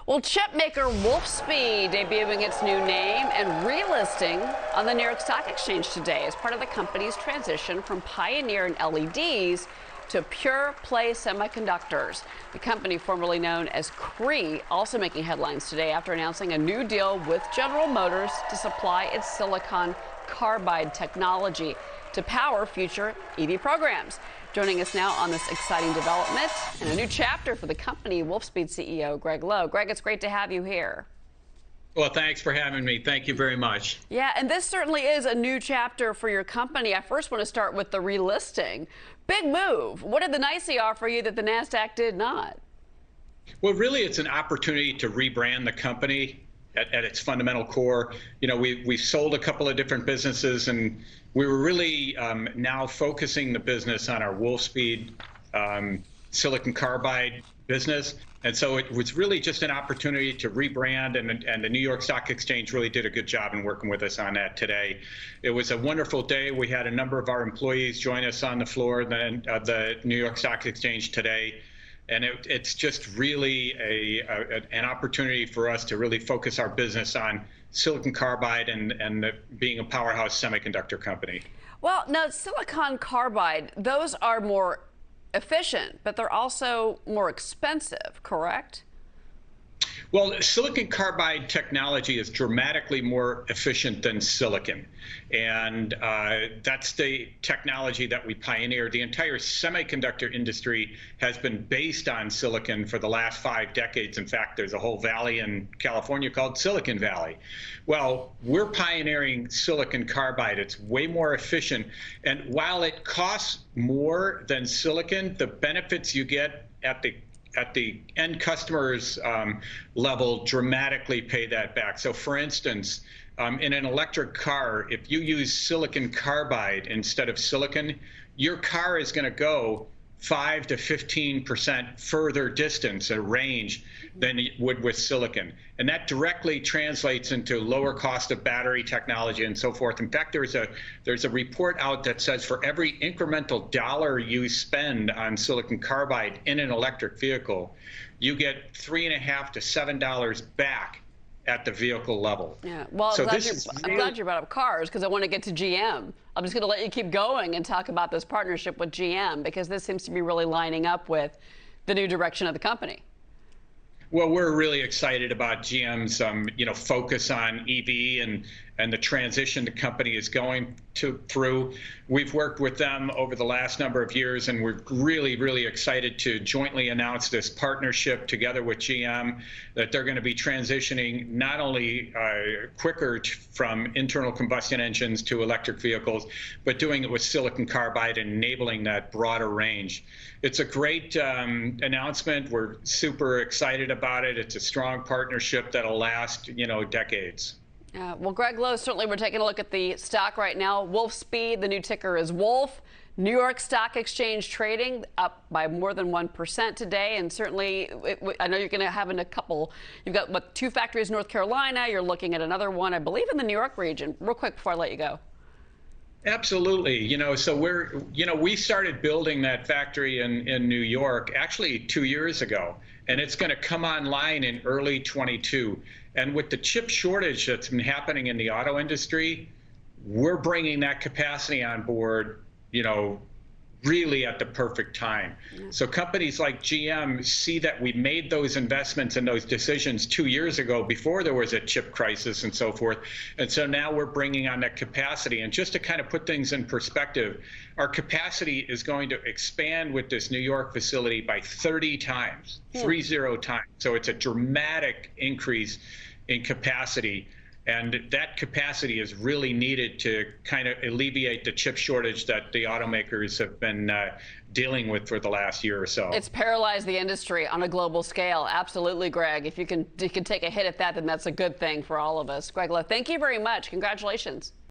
Well, chip maker Wolfspeed debuting its new name and relisting on the New York Stock Exchange today as part of the company's transition from pioneer in LEDs to pure play semiconductors. The company, formerly known as Cree, also making headlines today after announcing a new deal with General Motors to supply its silicon carbide technology to power future EV programs. Joining us now on this exciting development and a new chapter for the company, Wolfspeed CEO Gregg Lowe. Gregg, it's great to have you here. Well, thanks for having me. Thank you very much. Yeah, and this certainly is a new chapter for your company. I first want to start with the relisting. Big move. What did the NYSE offer you that the NASDAQ did not? Well, really, it's an opportunity to rebrand the company at its fundamental core. You know, we sold a couple of different businesses, and we were really now focusing the business on our Wolfspeed silicon carbide business. And so it was really just an opportunity to rebrand, and the New York Stock Exchange really did a good job in working with us on that today. It was a wonderful day. We had a number of our employees join us on the floor of the New York Stock Exchange today. And it's just really an opportunity for us to really focus our business on silicon carbide and being a powerhouse semiconductor company. Well, now silicon carbide, those are more efficient, but they're also more expensive, correct? Well, silicon carbide technology is dramatically more efficient than silicon. And that's the technology that we pioneered. The entire semiconductor industry has been based on silicon for the last 5 decades. In fact, there's a whole valley in California called Silicon Valley. Well, we're pioneering silicon carbide. It's way more efficient. And while it costs more than silicon, the benefits you get at the end customer's level dramatically pay that back. So for instance, in an electric car, if you use silicon carbide instead of silicon, your car is going to go 5 to 15% further distance or range than it would with silicon. And that directly translates into lower cost of battery technology and so forth. In fact, there's a report out that says for every incremental dollar you spend on silicon carbide in an electric vehicle, you get $3.50 to $7 back at the vehicle level. Yeah, well, so I'm glad you brought up cars, because I want to get to GM. I'm just going to let you keep going and talk about this partnership with GM, because this seems to be really lining up with the new direction of the company. Well, we're really excited about GM's focus on EV and the transition the company is going through. We've worked with them over the last number of years, and we're really, really excited to jointly announce this partnership together with GM, that they're going to be transitioning not only quicker from internal combustion engines to electric vehicles, but doing it with silicon carbide and enabling that broader range. It's a great announcement. We're super excited about it. It's a strong partnership that'll last, decades. Well, Gregg Lowe, certainly we're taking a look at the stock right now. Wolfspeed, the new ticker is Wolf. New York Stock Exchange trading up by more than 1% today. And certainly, I know you're going to have in a couple. You've got, 2 factories in North Carolina. You're looking at another one, I believe, in the New York region. Real quick before I let you go. Absolutely. So we started building that factory in New York actually 2 years ago, and it's going to come online in early 22. And with the chip shortage that's been happening in the auto industry, we're bringing that capacity on board, really at the perfect time. Yeah. So companies like GM see that we made those investments and those decisions 2 years ago before there was a chip crisis and so forth. And so now we're bringing on that capacity. And just to kind of put things in perspective, our capacity is going to expand with this New York facility by 30 times, 30 times. So it's a dramatic increase in capacity. And that capacity is really needed to kind of alleviate the chip shortage that the automakers have been dealing with for the last year or so. It's paralyzed the industry on a global scale. Absolutely, Gregg. If you can take a hit at that, then that's a good thing for all of us. Gregg Lowe, thank you very much. Congratulations.